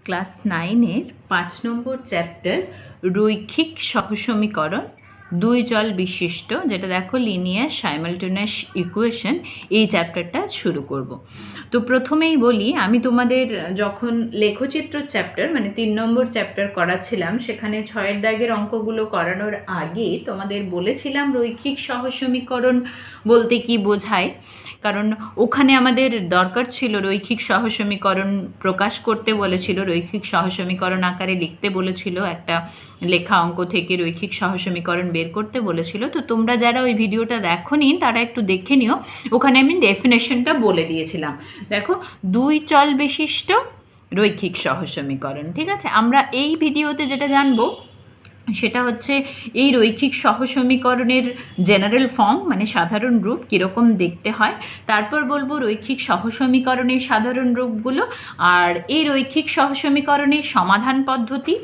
Class 9-এর 5 নম্বর chapter রৈখিক সহসমীকরণ দুই চল বিশিষ্ট, যেটা দেখো লিনিয়ার সাইমালটেনিয়াস ইকুয়েশন, এই চ্যাপ্টারটা শুরু করব। তো প্রথমেই বলি, আমি তোমাদের যখন লেখচিত্র চ্যাপ্টার মানে 3 নম্বর চ্যাপ্টার করাচ্ছিলাম, সেখানে 6-এর দাগের অঙ্কগুলো করানোর আগে তোমাদের বলেছিলাম রৈখিক সহসমীকরণ বলতে কি বোঝায়, কারণ ওখানে আমাদের দরকার ছিল রৈখিক সহসমীকরণ প্রকাশ করতে বলেছিল, রৈখিক সহসমীকরণ আকারে লিখতে বলেছিল, একটা লেখা অঙ্ক থেকে রৈখিক সহসমীকরণ বের করতে বলেছিল। তো তোমরা যারা ওই ভিডিওটা দেখোনি তারা একটু দেখে নিও, ওখানে আমি ডেফিনেশনটা বলে দিয়েছিলাম। দেখো, দুই চল বিশিষ্ট রৈখিক সহসমীকরণ, ঠিক আছে। আমরা এই ভিডিওতে যেটা জানবো সেটা হচ্ছে এই রৈখিক সহসমীকরণের জেনারেল ফর্ম মানে সাধারণ রূপ কীরকম দেখতে হয়, তারপর বলবো রৈখিক সহসমীকরণের সাধারণ রূপগুলো, আর এই রৈখিক সহসমীকরণের সমাধান পদ্ধতি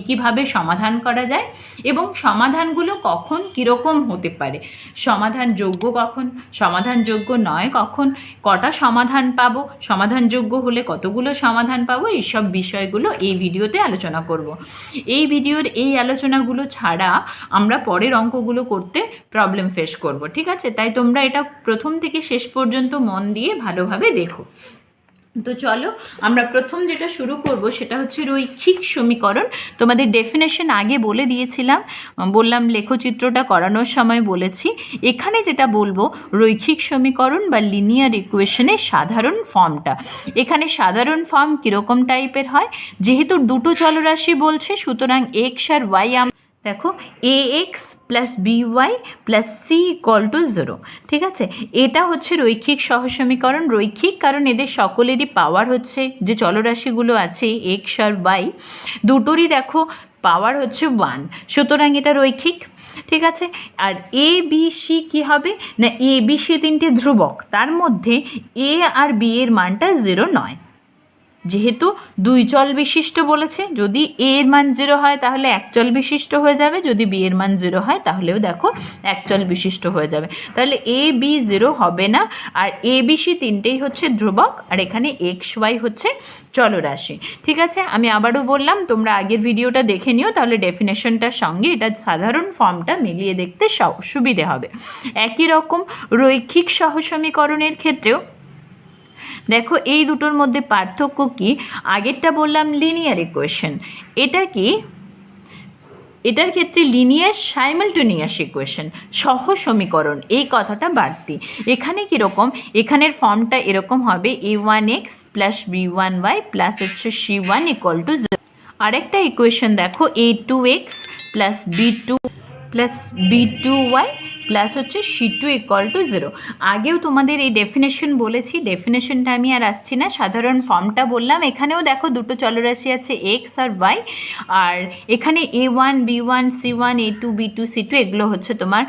কীভাবে সমাধান করা যায় এবং সমাধানগুলো কখন কীরকম হতে পারে, সমাধানযোগ্য কখন, সমাধানযোগ্য নয় কখন, কটা সমাধান পাবো, সমাধানযোগ্য হলে কতগুলো সমাধান পাবো, এইসব বিষয়গুলো এই ভিডিওতে আলোচনা করব। এই ভিডিওর এই আলোচনাগুলো ছাড়া আমরা পরের অঙ্কগুলো করতে প্রবলেম ফেস করব, ঠিক আছে। তাই তোমরা এটা প্রথম থেকে শেষ পর্যন্ত মন দিয়ে ভালোভাবে দেখো। তো চলো, আমরা প্রথম যেটা শুরু করব সেটা হচ্ছে রৈখিক সমীকরণ। তোমাদের ডেফিনেশন আগে বলে দিয়েছিলাম, বললাম লেখচিত্রটা করানোর সময় বলেছি। এখানে যেটা বলবো রৈখিক সমীকরণ বা লিনিয়ার ইকুয়েশনের সাধারণ ফর্মটা। এখানে সাধারণ ফর্ম কীরকম টাইপের হয়, যেহেতু দুটো চলরাশি বলছে, সুতরাং এক্স আর ওয়াই দেখো A X plus B Y plus C equal to 0, ঠিক আছে। এটা হচ্ছে রৈখিক সহসমীকরণ। রৈখিক কারণ এদের সকলেরই পাওয়ার হচ্ছে, যে চলরাশিগুলো আছে এক্স আর ওয়াই দুটোরই দেখো পাওয়ার হচ্ছে 1, সুতরাং এটা রৈখিক, ঠিক আছে। আর এ বি সি কী হবে না, এ বি সি তিনটে ধ্রুবক, তার মধ্যে এ আর বি এর মানটা 0 নয়, যেহেতু দুই চল বিশিষ্ট বলেছে। যদি এ এর মান 0 হয় তাহলে এক চল বিশিষ্ট হয়ে যাবে, যদি বি এর মান 0 হয় তাহলেও দেখো এক চল বিশিষ্ট হয়ে যাবে। তাহলে এ বি 0 হবে না, আর এ বি সি তিনটেই হচ্ছে ধ্রুবক, আর এখানে এক্স ওয়াই হচ্ছে চলরাশি, ঠিক আছে। আমি আবারও বললাম, তোমরা আগের ভিডিওটা দেখে নিও, তাহলে ডেফিনেশনটার সঙ্গে এটা সাধারণ ফর্মটা মিলিয়ে দেখতে সুবিধে হবে। একই রকম রৈখিক সহসমীকরণের ক্ষেত্রেও দেখো এই দুটোর মধ্যে পার্থক্য কি। আগেরটা বললাম লিনিয়ার ইকুয়েশন, এটা কি, এটার ক্ষেত্রে লিনিয়ার সাইমালটেনিয়াস ইকুয়েশন, সহ সমীকরণ, এই কথাটা বাড়তি। এখানে কীরকম, এখানের ফর্মটা এরকম হবে a1x প্লাস b1y প্লাস হচ্ছে c1 ইকুয়াল টু 0। আরেকটা ইকুয়েশন দেখো a2x প্লাস b2y প্লাস হচ্ছে c2 ইকুয়াল টু 0। আগেও তোমাদের এই ডেফিনেশন বলেছি, ডেফিনেশনটা আমি আর আসছি না, সাধারণ ফর্মটা বললাম। এখানেও দেখো দুটো চলরাশি আছে এক্স আর ওয়াই, আর এখানে a1 b1 c1 a2 b2 c2 এগুলো হচ্ছে তোমার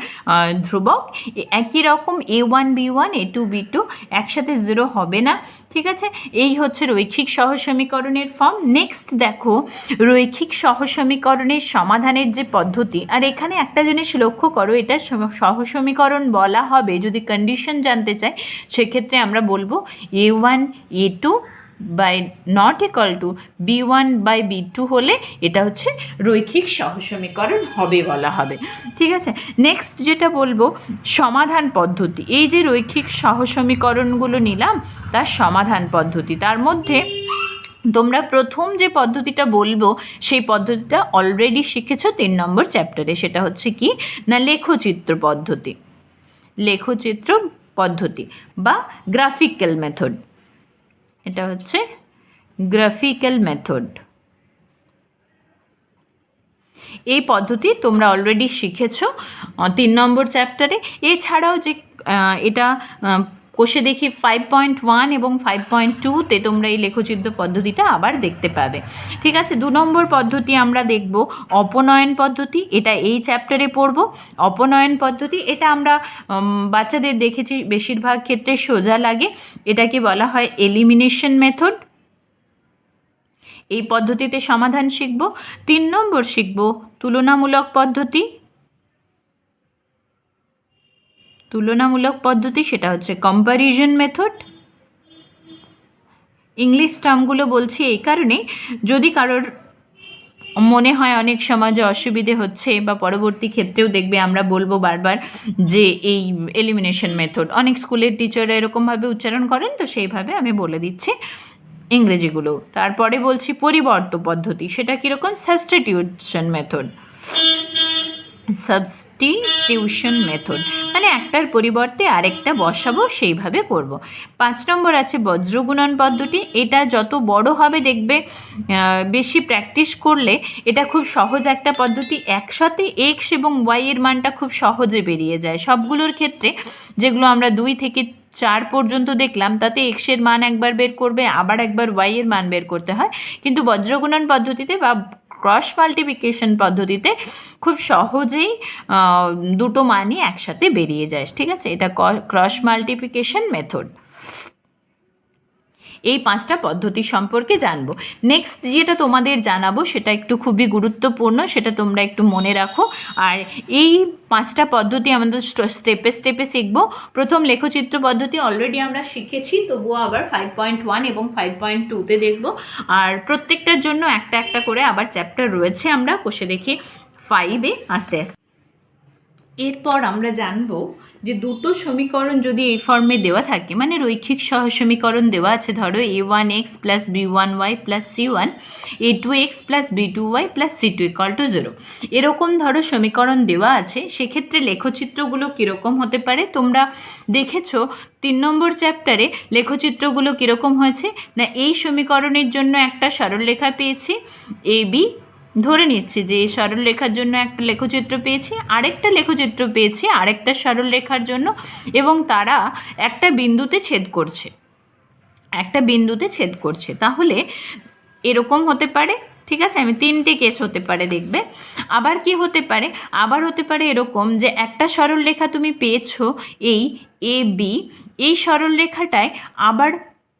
ধ্রুবক। একই রকম a1 b1 a2 b2 একসাথে 0 হবে না, ঠিক আছে। এই হচ্ছে রৈখিক সহসমীকরণের ফর্ম। নেক্সট দেখো রৈখিক সহসমীকরণের সমাধানের যে পদ্ধতি, আর এখানে একটা জিনিস লক্ষ্য করো, এটা সহসমীকরণ বলা হবে যদি কন্ডিশন জানতে চাই, সেক্ষেত্রে আমরা বলবো a1 a2 by not equal to b1 by b2 হলে এটা হচ্ছে রৈখিক সহসমীকরণ হবে বলা হবে, ঠিক আছে। নেক্সট যেটা বলবো সমাধান পদ্ধতি। এই যে রৈখিক সহসমীকরণগুলো নিলাম তার সমাধান পদ্ধতি, তার মধ্যে তোমরা প্রথম যে পদ্ধতিটা বলবো সেই পদ্ধতিটা অলরেডি শিখেছো 3 নম্বর চ্যাপ্টারে, সেটা হচ্ছে কি না লেখচিত্র পদ্ধতি, লেখচিত্র পদ্ধতি বা গ্রাফিক্যাল মেথড। এটা হচ্ছে গ্রাফিক্যাল মেথড। এই পদ্ধতি তোমরা অলরেডি শিখেছো 3 নম্বর চ্যাপ্টারে। এছাড়াও যে এটা কোষে দেখি 5.1 এবং 5.2-তে তোমরা এই লেখচিত্র পদ্ধতিটা আবার দেখতে পাবে, ঠিক আছে। 2 নম্বর পদ্ধতি আমরা দেখব অপনয়ন পদ্ধতি, এটা এই চ্যাপ্টারে পড়ব। অপনয়ন পদ্ধতি এটা আমরা বাচ্চাদের দেখেছি বেশিরভাগ ক্ষেত্রে সোজা লাগে, এটাকে বলা হয় এলিমিনেশন মেথড। এই পদ্ধতিতে সমাধান শিখব। 3 নম্বর শিখব তুলনামূলক পদ্ধতি, তুলনামূলক পদ্ধতি সেটা হচ্ছে কম্প্যারিজন মেথড। ইংলিশ টার্মগুলো বলছি এই কারণে, যদি কারোর মনে হয় অনেক সমাজে অসুবিধে হচ্ছে বা পরবর্তী ক্ষেত্রেও দেখবে আমরা বলবো বারবার যে এই এলিমিনেশন মেথড অনেক স্কুলের টিচাররা এরকমভাবে উচ্চারণ করেন, তো সেইভাবে আমি বলে দিচ্ছি ইংরেজিগুলো। তারপরে বলছি পরিবর্ত পদ্ধতি, সেটা কীরকম? Substitution method. সাবস্টিটিউশন মেথড মানে একটার পরিবর্তে আরেকটা বসাবো, সেইভাবে করব। 5 নম্বর আছে বজ্রগুণন পদ্ধতি। এটা যত বড় হবে দেখবে বেশি প্র্যাকটিস করলে এটা খুব সহজ একটা পদ্ধতি। একসাথে এক্স এবং ওয়াই এর মানটা খুব সহজে বেরিয়ে যায় সবগুলোর ক্ষেত্রে। যেগুলো আমরা 2 থেকে 4 পর্যন্ত দেখলাম তাতে এক্সের মান একবার বের করবে, আবার একবার ওয়াই এর মান বের করতে হয়, কিন্তু বজ্রগুণন পদ্ধতিতে বা ক্রস মাল্টিপ্লিকেশন পদ্ধতিতে খুব সহজেই দুটো মানই একসাথে বেরিয়ে যায়। ঠিক আছে, এটা ক্রস মাল্টিপ্লিকেশন মেথড। এই 5টা পদ্ধতি সম্পর্কে জানবো। নেক্সট যেটা তোমাদের জানাবো সেটা একটু খুবই গুরুত্বপূর্ণ, সেটা তোমরা একটু মনে রাখো। আর এই 5টা পদ্ধতি আমাদের স্টেপে স্টেপে শিখবো। প্রথম লেখচিত্র পদ্ধতি অলরেডি আমরা শিখেছি, তবুও আবার 5.1 এবং 5.2তে দেখব। আর প্রত্যেকটার জন্য একটা একটা করে আবার চ্যাপ্টার রয়েছে, আমরা কষে দেখি 5-এ আস্তে আস্তে। এরপর আমরা জানবো যে দুটো সমীকরণ যদি এই ফর্মে দেওয়া থাকে, মানে রৈখিক সহসমীকরণ দেওয়া আছে, ধরো a1x plus b1y plus c1, a2x plus b2y plus c2 = 0, এরকম ধরো সমীকরণ দেওয়া আছে, সেক্ষেত্রে লেখচিত্রগুলো কীরকম হতে পারে? তোমরা দেখেছো 3 নম্বর চ্যাপ্টারে লেখচিত্রগুলো কীরকম হয়েছে না, এই সমীকরণের জন্য একটা সরলরেখা পেয়েছি এ বি, ধরে নিচ্ছি যে এই সরলরেখার জন্য একটা লেখচিত্র পেয়েছি, আরেকটা লেখচিত্র পেয়েছি আরেকটা সরলরেখার জন্য, এবং তারা একটা বিন্দুতে ছেদ করছে, তাহলে এরকম হতে পারে। ঠিক আছে, আমি 3টে কেস হতে পারে দেখবে। আবার কি হতে পারে? আবার হতে পারে এরকম যে একটা সরলরেখা তুমি পেয়েছো এই এ বি, এই সরলরেখাটায় আবার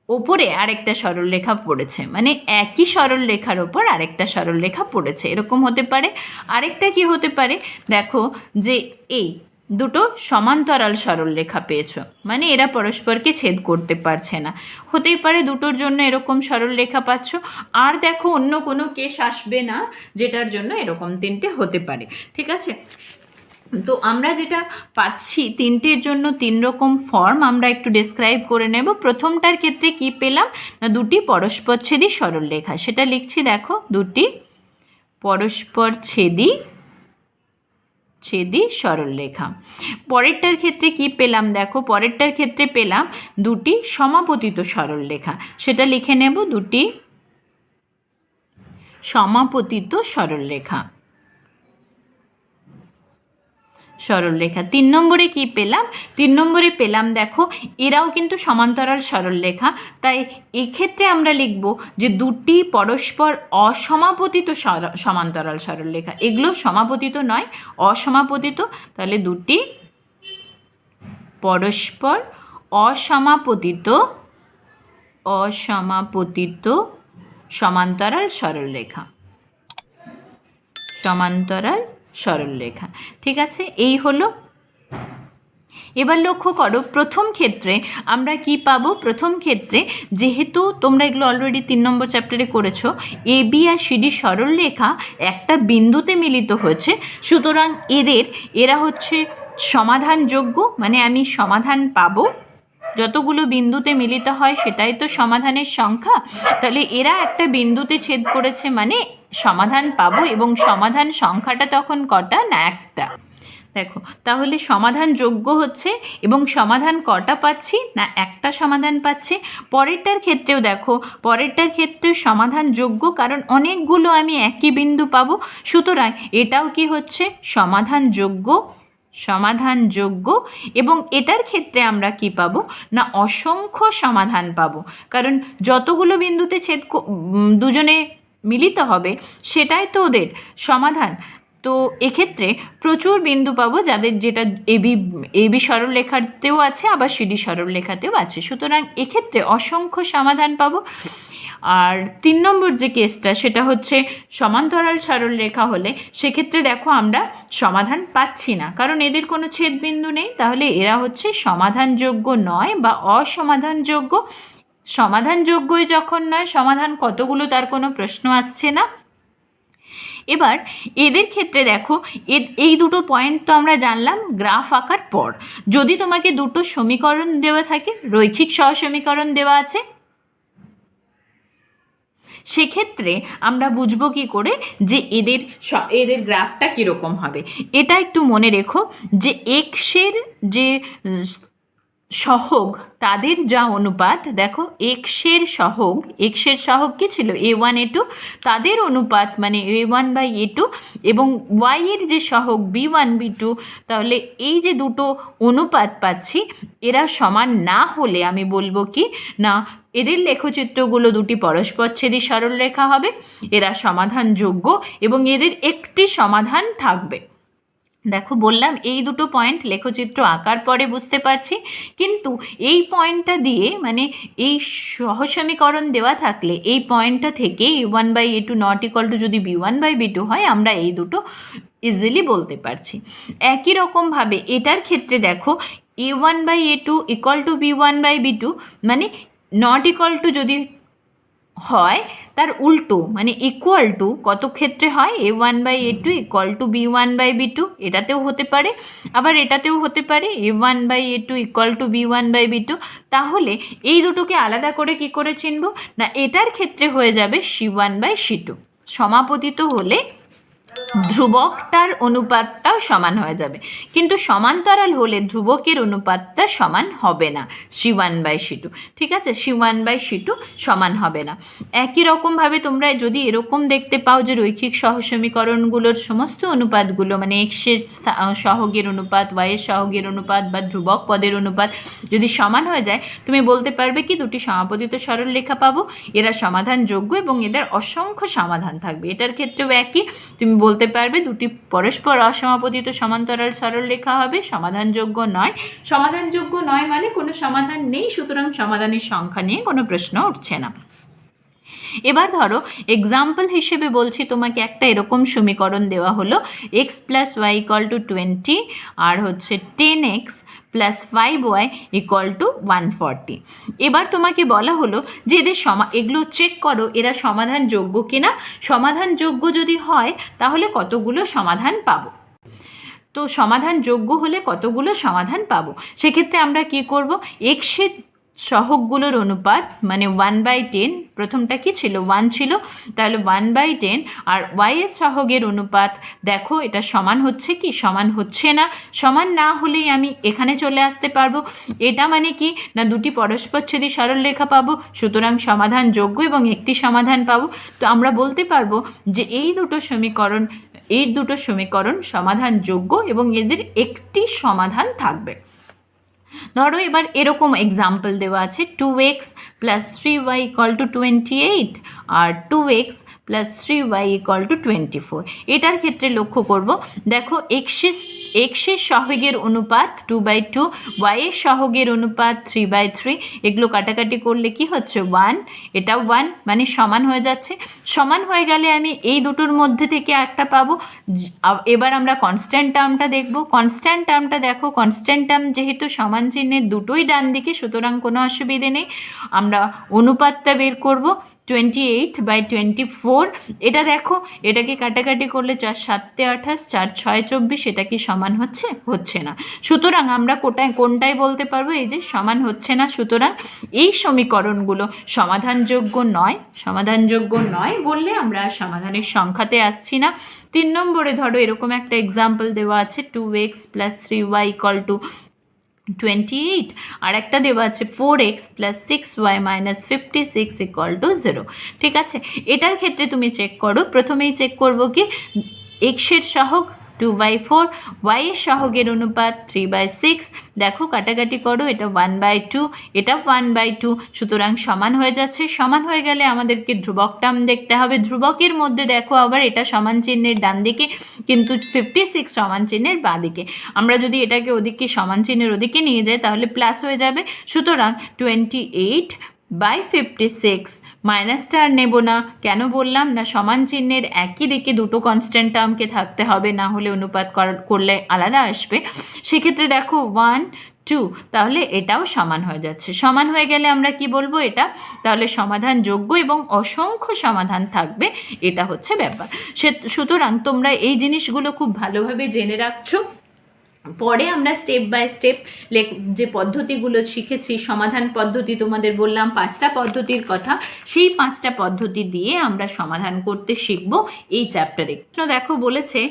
ওপরে আরেকটা সরলরেখা পড়েছে, মানে একই সরলরেখার ওপর আরেকটা সরলরেখা পড়েছে, এরকম হতে পারে। আরেকটা কি হতে পারে? দেখো যে এই দুটো সমান্তরাল সরলরেখা পেয়েছো, মানে এরা পরস্পরকে ছেদ করতে পারছে না, হতেই পারে দুটোর জন্য এরকম সরলরেখা পাচ্ছ। আর দেখো অন্য কোনো কেস আসবে না যেটার জন্য এরকম 3টে হতে পারে। ঠিক আছে, তো আমরা যেটা পাচ্ছি 3টের জন্য 3 রকম ফর্ম আমরা একটু ডেসক্রাইব করে নেব। প্রথমটার ক্ষেত্রে কি পেলাম না, দুটি পরস্পরছেদী সরলরেখা, সেটা লিখছি, দেখো দুটি পরস্পরছেদী সরলরেখা। পরেরটার ক্ষেত্রে কি পেলাম? দেখো পরেরটার ক্ষেত্রে পেলাম দুটি সমাপতিত সরলরেখা, সেটা লিখে নেব দুটি সমাপতিত সরলরেখা। 3 নম্বরে কি পেলাম? 3 নম্বরে পেলাম দেখো এরাও কিন্তু সমান্তরাল সরলরেখা, তাই এক্ষেত্রে আমরা লিখব যে দুটি পরস্পর অসমাপতিত সমান্তরাল সরলরেখা। এগুলো সমাপতিত নয়, অসমাপতিত, তাহলে দুটি পরস্পর অসমাপতিত সমান্তরাল সরলরেখা। ঠিক আছে, এই হলো। এবার লক্ষ্য করো প্রথম ক্ষেত্রে আমরা কি পাবো? প্রথম ক্ষেত্রে যেহেতু তোমরা এগুলো অলরেডি 3 নম্বর চ্যাপ্টারে করেছো, এ বি আর সিডি সরলরেখা একটা বিন্দুতে মিলিত হয়েছে, সুতরাং এরা হচ্ছে সমাধানযোগ্য, মানে আমি সমাধান পাবো। যতগুলো বিন্দুতে মিলিত হয় সেটাই তো সমাধানের সংখ্যা, তাহলে এরা একটা বিন্দুতে ছেদ করেছে মানে সমাধান পাবো, এবং সমাধান সংখ্যাটা তখন কটা না একটা। দেখো তাহলে সমাধান যোগ্য হচ্ছে, এবং সমাধান কটা পাচ্ছি না একটা সমাধান পাচ্ছি। পরেরটার ক্ষেত্রেও দেখো, পরেরটার ক্ষেত্রেও সমাধান যোগ্য, কারণ অনেকগুলো আমি একই বিন্দু পাবো, সুতরাং এটাও কি হচ্ছে সমাধানযোগ্য। এবং এটার ক্ষেত্রে আমরা কি পাবো না অসংখ্য সমাধান পাবো, কারণ যতগুলো বিন্দুতে দুজনে মিলিত হবে সেটাই তো ওদের সমাধান। তো এক্ষেত্রে প্রচুর বিন্দু পাবো যাদের যেটা এবি সরলরেখাতেও আছে আবার সিডি সরলরেখাতেও আছে, সুতরাং এক্ষেত্রে অসংখ্য সমাধান পাবো। আর 3 নম্বর যে কেসটা সেটা হচ্ছে সমান্তরাল সরলরেখা হলে সেক্ষেত্রে দেখো আমরা সমাধান পাচ্ছি না, কারণ এদের কোনো ছেদবিন্দু নেই, তাহলে এরা হচ্ছে সমাধানযোগ্য নয় বা অসমাধানযোগ্য। সমাধানযোগ্যই যখন নয়, সমাধান কতগুলো তার কোনো প্রশ্ন আসছে না। এবার এদের ক্ষেত্রে দেখো, এই দুটো পয়েন্ট তো আমরা জানলাম গ্রাফ আঁকার পর। যদি তোমাকে দুটো সমীকরণ দেওয়া থাকে, রৈখিক সহসমীকরণ দেওয়া আছে, সেক্ষেত্রে আমরা বুঝবো কি করে যে এদের গ্রাফটা কীরকম হবে। এটা একটু মনে রেখো যে এক্সের যে সহগ তাদের যা অনুপাত, দেখো এক্সের সহগ কি ছিল, A1 A2, তাদের অনুপাত মানে A1/A2, এবং ওয়াইয়ের যে সহগ B1 B2, তাহলে এই যে দুটো অনুপাত পাচ্ছি এরা সমান না হলে আমি বলবো কি না, এদের লেখচিত্রগুলো দুটি পরস্পরচ্ছেদী সরলরেখা হবে, এরা সমাধানযোগ্য এবং এদের একটি সমাধান থাকবে। দেখো বললাম এই দুটো পয়েন্ট লেখচিত্র আঁকার পরে বুঝতে পারছি, কিন্তু এই পয়েন্টটা দিয়ে মানে এই সহসমীকরণ দেওয়া থাকলে এই পয়েন্টটা থেকে A1/A2 নট ইকুয়াল টু যদি B1/B2 হয়, আমরা এই দুটো ইজিলি বলতে পারছি। একই রকমভাবে এটার ক্ষেত্রে দেখো A1/A2 ইকুয়াল টু B1/B2 মানে নট ইকুয়াল টু যদি হয় তার উল্টো মানে ইকুয়াল টু কত ক্ষেত্রে হয়, A1/A2 ইকুয়াল টু B1/B2, এটাতেও হতে পারে, আবার এটাতেও হতে পারে A1/A2 ইকুয়াল টু B1/B2। তাহলে এই দুটোকে আলাদা করে কি করে চিনব না, এটার ক্ষেত্রে হয়ে যাবে C1/C2। সমাপতিত হলে ধ্রুবকটার অনুপাতটাও সমান হয়ে যাবে, কিন্তু সমান্তরাল হলে ধ্রুবকের অনুপাতটা সমান হবে না, C1/C2। ঠিক আছে, C1/C2 সমান হবে না। একই রকমভাবে তোমরা যদি এরকম দেখতে পাও যে রৈখিক সহসমীকরণগুলোর সমস্ত অনুপাতগুলো মানে এক্সের সহগের অনুপাত, ওয়াইয়ের সহগের অনুপাত বা ধ্রুবক পদের অনুপাত যদি সমান হয়ে যায়, তুমি বলতে পারবে কি দুটি সমাপতিত সরলরেখা পাবো, এরা সমাধানযোগ্য এবং এদের অসংখ্য সমাধান থাকবে। এটার ক্ষেত্রেও একই, তুমি বলতে পারবে দুটি পরস্পর অসমাপতিত সমান্তরাল সরলরেখা হবে, সমাধানযোগ্য নয় মানে কোনো সমাধান নেই, সুতরাং সমাধানের সংখ্যা নিয়ে কোনো প্রশ্ন উঠছে না। এবার ধরো এক্সাম্পল হিসেবে বলছি তোমাকে, একটা এরকম সমীকরণ দেওয়া হলো x + y = 20 আর হচ্ছে 10x + 5y = 140। এবার তোমাকে বলা হলো যে এদের এগুলো চেক করো এরা সমাধানযোগ্য কিনা, সমাধানযোগ্য যদি হয় তাহলে কতগুলো সমাধান পাবো। তো সমাধানযোগ্য হলে কতগুলো সমাধান পাবো, সেক্ষেত্রে আমরা কি করব, এক্সের সহগগুলোর অনুপাত মানে 1/10, প্রথমটা কি ছিল 1 ছিল, তাহলে 1/10, আর ওয়াইয়ের সহগের অনুপাত দেখো এটা সমান হচ্ছে কি সমান হচ্ছে না, সমান না হলেই আমি এখানে চলে আসতে পারবো। এটা মানে কি না দুটি পরস্পরচ্ছেদী সরলরেখা পাবো, সুতরাং সমাধানযোগ্য এবং একটি সমাধান পাবো। তো আমরা বলতে পারবো যে এই দুটো সমীকরণ সমাধানযোগ্য এবং এদের একটি সমাধান থাকবে। ধরো এবার এরকম এক্সাম্পল দেওয়া আছে 2x + 3y = 28 আর 2x + 3y = 24। এটার ক্ষেত্রে লক্ষ্য করব, দেখো এক্সের সহগের অনুপাত 2/2, ওয়াইয়ের সহগের অনুপাত 3/3, এগুলো কাটাকাটি করলে কি হচ্ছে 1, এটা 1 মানে সমান হয়ে যাচ্ছে। সমান হয়ে গেলে আমি এই দুটোর মধ্যে থেকে একটা পাবো। এবার আমরা কনস্ট্যান্ট টার্মটা দেখব। কনস্ট্যান্ট টার্মটা দেখো, কনস্ট্যান্ট টার্ম যেহেতু সমান চিহ্নের দুটোই ডান দিকে, সুতরাং কোনো অসুবিধে নেই। আমরা অনুপাতটা বের করব 28/24। এটা দেখো, এটাকে কাটাকাটি করলে 4 × 7 = 28, 4 × 6 = 24, এটা কি সমান হচ্ছে না। সুতরাং আমরা কোনটাই বলতে পারবো এই যে সমান হচ্ছে না, সুতরাং এই সমীকরণগুলো সমাধানযোগ্য নয় বললে আমরা সমাধানের সংখ্যাতে আসছি না। 3 নম্বরে ধরো এরকম একটা এক্সাম্পল দেওয়া আছে 2x + 3y = 28 আর একটা দেওয়া আছে 4x + 6y - 56 = 0। ঠিক আছে, এটার ক্ষেত্রে তুমি চেক করো, প্রথমেই চেক করব কি এক্সের সহগ 2/4, ওয়াইয়ের সহগের অনুপাত 3/6, দেখো কাটাকাটি করো, এটা 1/2, এটা 1/2, সুতরাং সমান হয়ে যাচ্ছে। সমান হয়ে গেলে আমাদেরকে ধ্রুবক টার্ম দেখতে হবে। ধ্রুবকের মধ্যে দেখো আবার এটা সমান চিহ্নের ডান দিকে, কিন্তু 56 সমান চিহ্নের বাঁ দিকে। আমরা যদি এটাকে ওদিকে সমান চিহ্নের ওদিকে নিয়ে যাই তাহলে প্লাস হয়ে যাবে, সুতরাং 28/56 মাইনাসটা আর নেব না। কেন বললাম না, সমান চিহ্নের একই দিকে দুটো কনস্ট্যান্ট টার্মকে থাকতে হবে, না হলে অনুপাত করলে আলাদা আসবে। সেক্ষেত্রে দেখো 1 2, তাহলে এটাও সমান হয়ে যাচ্ছে। সমান হয়ে গেলে আমরা কি বলবো এটা, তাহলে সমাধানযোগ্য এবং অসংখ্য সমাধান থাকবে, এটা হচ্ছে ব্যাপার। সুতরাং তোমরা এই জিনিসগুলো খুব ভালোভাবে জেনে রাখছো। পরে আমরা স্টেপ বাই স্টেপ যে পদ্ধতিগুলো শিখেছি, সমাধান পদ্ধতি তোমাদের বললাম 5টা পদ্ধতির কথা, সেই 5টা পদ্ধতি দিয়ে আমরা সমাধান করতে শিখব এই চ্যাপ্টারে। দেখো বলেছে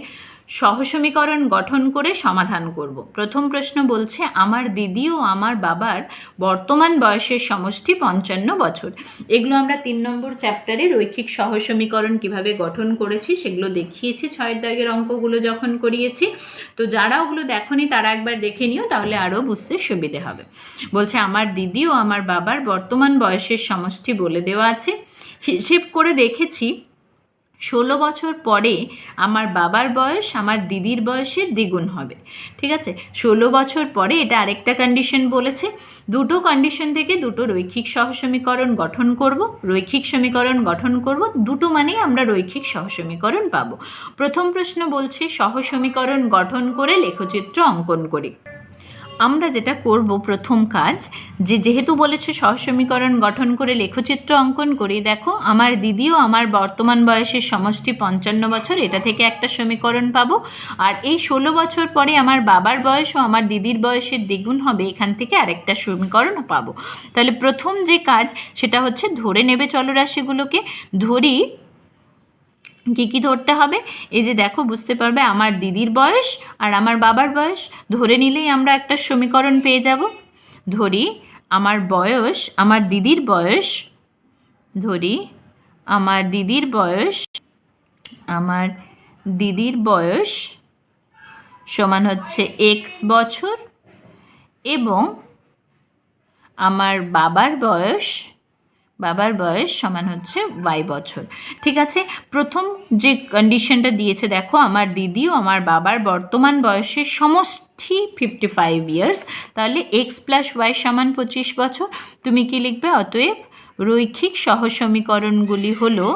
সহসমীকরণ গঠন করে সমাধান করব। প্রথম প্রশ্ন বলছে আমার দিদি ও আমার বাবার বর্তমান বয়সের সমষ্টি 55 বছর। এগুলো আমরা 3 নম্বর চ্যাপ্টারে রৈখিক সহসমীকরণ কিভাবে গঠন করেছি সেগুলো দেখিয়েছি 6 দাগের অঙ্কগুলো যখন করিয়েছি। তো যারা ওগুলো দেখোনি তারা একবার দেখে নিও, তাহলে আরও বুঝতে সুবিধে হবে। বলছে আমার দিদি ও আমার বাবার বর্তমান বয়সের সমষ্টি বলে দেওয়া আছে। হিসেব করে দেখেছি 16 বছর পরে আমার বাবার বয়স আমার দিদির বয়সের দ্বিগুণ হবে। ঠিক আছে, 16 বছর পরে, এটা আরেকটা কন্ডিশন বলেছে। দুটো কন্ডিশন থেকে দুটো রৈখিক সহসমীকরণ গঠন করব, রৈখিক সমীকরণ গঠন করব, দুটো মানেই আমরা রৈখিক সহসমীকরণ পাবো। প্রথম প্রশ্ন বলছে সহসমীকরণ গঠন করে লেখচিত্র অঙ্কন করি। আমরা যেটা করব প্রথম কাজ, যেহেতু বলেছে সহসমীকরণ গঠন করে লেখচিত্র অঙ্কন করি, দেখো আমার দিদিও আমার বর্তমান বয়সের সমষ্টি 55 বছর, এটা থেকে একটা সমীকরণ পাবো। আর এই 16 বছর পরে আমার বাবার বয়স ও আমার দিদির বয়সের দ্বিগুণ হবে, এখান থেকে আরেকটা সমীকরণ পাবো। তাহলে প্রথম যে কাজ সেটা হচ্ছে ধরে নেবে চলরাশিগুলোকে। ধরি, কী কী ধরতে হবে, এই যে দেখো বুঝতে পারবে আমার দিদির বয়স আর আমার বাবার বয়স ধরে নিলেই আমরা একটা সমীকরণ পেয়ে যাব। ধরি আমার বয়স, আমার দিদির বয়স, ধরি আমার দিদির বয়স, আমার দিদির বয়স সমান হচ্ছে x বছর এবং আমার বাবার বয়স সমান হচ্ছে y বছর। ঠিক আছে, প্রথম যে কন্ডিশনটা দিয়েছে দেখো আমার দিদি ও আমার বাবার বর্তমান বয়সের সমষ্টি 55 ইয়ার্স, তাহলে x প্লাস y সমান 25 বছর। তুমি কি লিখবে, অতএব রৈখিক সহসমীকরণগুলি হলো,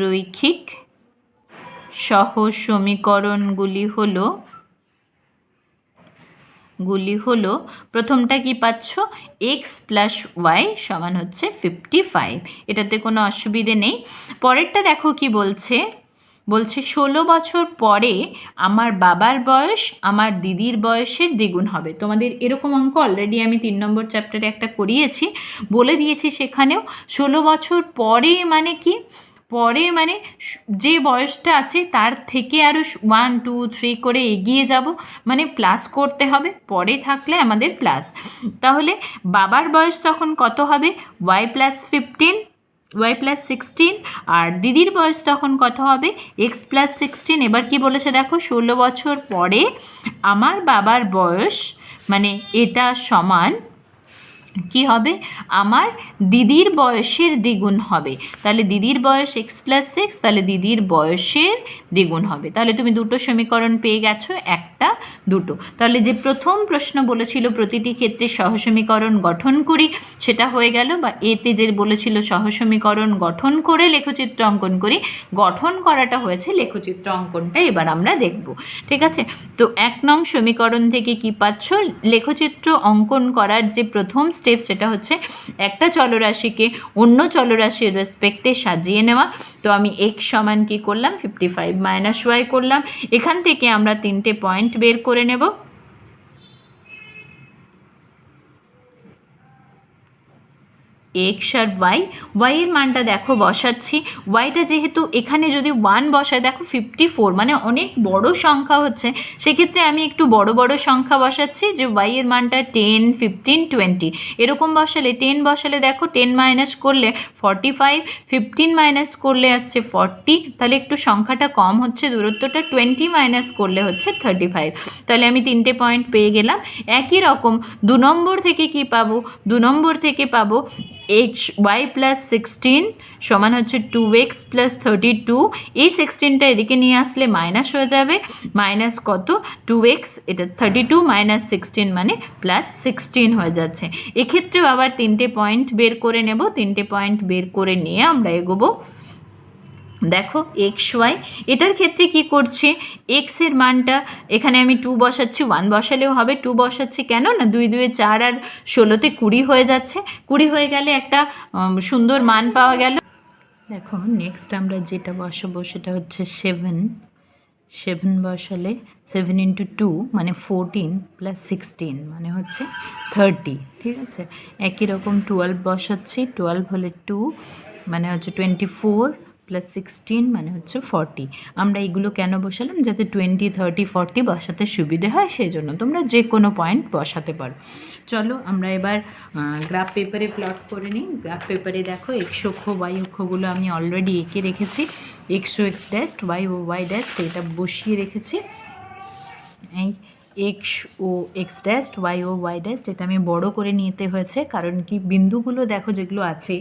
রৈখিক সহসমীকরণগুলি হলো প্রথমটা কি পাচ্ছ, x প্লাস ওয়াই সমান হচ্ছে 55, এটাতে কোনো অসুবিধে নেই। পরেরটা দেখো কি বলছে, 16 বছর পরে আমার বাবার বয়স আমার দিদির বয়সের দ্বিগুণ হবে। তোমাদের এরকম অঙ্ক অলরেডি আমি 3 নম্বর চ্যাপ্টারে একটা করিয়েছি, বলে দিয়েছি সেখানেও 16 বছর পরে মানে কি, পরে মানে যে বয়সটা আছে তার থেকে আরও 1 2 3 করে এগিয়ে যাব, মানে প্লাস করতে হবে, পরে থাকলে আমাদের প্লাস। তাহলে বাবার বয়স তখন কত হবে, y প্লাস 15, y প্লাস 16, আর দিদির বয়স তখন কত হবে, x প্লাস 16। এবার কি বলেছে দেখো, 16 বছর পরে আমার বাবার বয়স মানে এটা সমান কি হবে, আমার দিদির বয়সের দ্বিগুণ হবে। তাহলে দিদির বয়স x প্লাস 6, তাহলে দিদির বয়সের দ্বিগুণ হবে। তাহলে তুমি দুটো সমীকরণ পেয়ে গেছো, একটা দুটো। তাহলে যে প্রথম প্রশ্ন বলেছিল প্রতিটি ক্ষেত্রে সহসমীকরণ গঠন করি, সেটা হয়ে গেল। বা এতে যে বলেছিল সহসমীকরণ গঠন করে লেখচিত্র অঙ্কন করি, গঠন করাটা হয়েছে, লেখচিত্র অঙ্কনটা এবার আমরা দেখব। ঠিক আছে, তো 1 নং সমীকরণ থেকে কি পাচ্ছ, লেখচিত্র অঙ্কন করার যে প্রথম স্টেপ সেটা হচ্ছে একটা চলরাশিকে অন্য চলরাশির রেসপেক্টে সাজিয়ে নেওয়া। তো আমি x সমান কি করলাম, 55 মাইনাস y করলাম। এখান থেকে আমরা 3টে পয়েন্ট বের করে নেব। এক্স আর ওয়াই এর মানটা দেখো বসাচ্ছি। ওয়াইটা যেহেতু এখানে যদি 1 বসায়, দেখো 54 মানে অনেক বড় সংখ্যা হচ্ছে, সেক্ষেত্রে আমি একটু বড় বড় সংখ্যা বসাচ্ছি, যে ওয়াই এর মানটা 10 15 20 এরকম বসালে, 10 বসালে দেখো 10 মাইনাস করলে 45, 15 মাইনাস করলে আসছে 40, তাহলে একটু সংখ্যাটা কম হচ্ছে, দূরত্বটা 20 মাইনাস করলে হচ্ছে 35। তাহলে আমি 3টে পয়েন্ট পেয়ে গেলাম। একই রকম 2 নম্বর থেকে কি পাবো, 2 নম্বর থেকে পাবো y প্লাস 16 সমান হচ্ছে 2x প্লাস 32। এই 16টা এদিকে নিয়ে আসলে মাইনাস হয়ে যাবে, মাইনাস কত 2x, এটা 32 মাইনাস 16 মানে প্লাস 16 হয়ে যাচ্ছে। এক্ষেত্রেও আবার 3টে পয়েন্ট বের করে নেব, 3টে পয়েন্ট বের করে নিয়ে আমরা এগোবো। দেখো এক্স ওয়াই, এটার ক্ষেত্রে কি করছে, এক্সের মানটা এখানে আমি 2 বসাচ্ছি, 1 বসালেও হবে, 2 বসাচ্ছি কেন না, 2 2 4 আর 16তে 20 হয়ে যাচ্ছে, 20 হয়ে গেলে একটা সুন্দর মান পাওয়া গেল। দেখো নেক্সট আমরা যেটা বসাবো সেটা হচ্ছে 7, 7 বসালে 7 ইন্টু 2 মানে 14 প্লাস 16 মানে হচ্ছে 30, ঠিক আছে। একই রকম 12 বসাচ্ছি, 12 হলে 2 মানে হচ্ছে 24 প্লাস 16 মানে হচ্ছে 40। আমরা এগুলো কেন বসালাম, যাতে 20 30 40 বসাতে সুবিধে হয়, সেই জন্য তোমরা যে কোনো পয়েন্ট বসাতে পারো। চলো আমরা এবার গ্রাফ পেপারে প্লট করে নিই। গ্রাফ পেপারে দেখো এক্স অক্ষ ওয়াই অক্ষগুলো আমি অলরেডি এঁকে রেখেছি, এক্স ও এক্স ড্যাশ, ওয়াই ও ওয়াই ড্যাশ, এটা বসিয়ে রেখেছি। এই এক্স ও এক্স ড্যাশ, ওয়াই ও ওয়াই ড্যাশ, এটা আমি বড় করে নিতে হয়েছে, কারণ কি বিন্দুগুলো দেখো যেগুলো আছে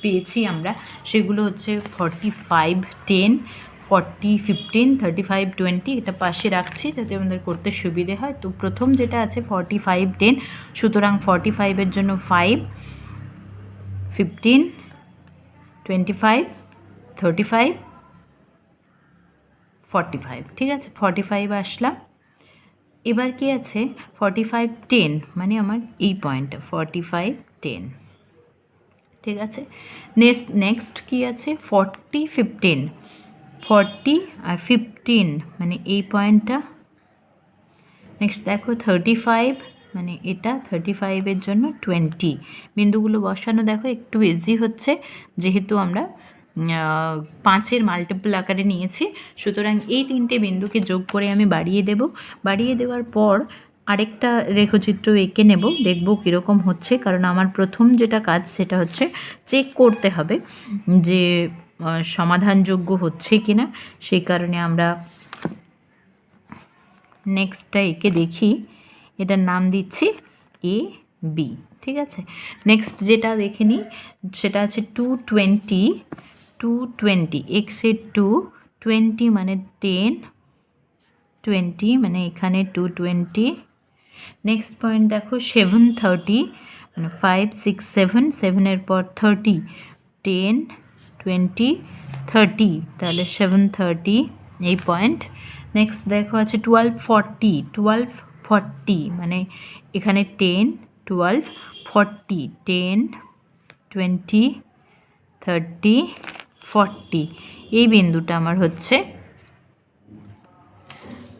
পেয়েছি আমরা, সেগুলো হচ্ছে 45 10 40 15 35 20, এটা পাশে রাখছি যাতে আমাদের করতে সুবিধে হয়। তো প্রথম যেটা আছে 45 10, সুতরাং 45-এর জন্য 5 15 25 35 45, ঠিক আছে, 45 আসলাম। এবার কি আছে 45 10, মানে আমার এই পয়েন্টটা 45 10, ঠিক আছে। নেক্সট কি আছে 40 15, 40 আর 15 মানে এই পয়েন্টটা। নেক্সট দেখো 35, মানে এটা 35-এর জন্য 20। বিন্দুগুলো বসানো দেখো একটু ইজি হচ্ছে, যেহেতু আমরা 5-এর মাল্টিপল আকারে নিয়েছি, সুতরাং এই 3টে বিন্দুকে যোগ করে আমি বাড়িয়ে দেব। বাড়িয়ে দেওয়ার পর আরেকটা রেখাচিত্র এঁকে নেব, দেখব কীরকম হচ্ছে, কারণ আমার প্রথম যেটা কাজ সেটা হচ্ছে চেক করতে হবে যে সমাধানযোগ্য হচ্ছে কি না। সেই কারণে আমরা নেক্সটটা এঁকে দেখি, এটার নাম দিচ্ছি এ বি, ঠিক আছে। নেক্সট যেটা দেখে নিই সেটা আছে 220, 220 এক্সের 220 মানে 10, 20 মানে এখানে 220। নেক্সট পয়েন্ট দেখো 730, মানে 5 6 7, 7-এর পর 30, 10 20 30, তাহলে 730 এই পয়েন্ট। নেক্সট দেখো আছে 1240, 1240 মানে এখানে 10 12 40, 10 20 30 40, এই বিন্দুটা আমার হচ্ছে,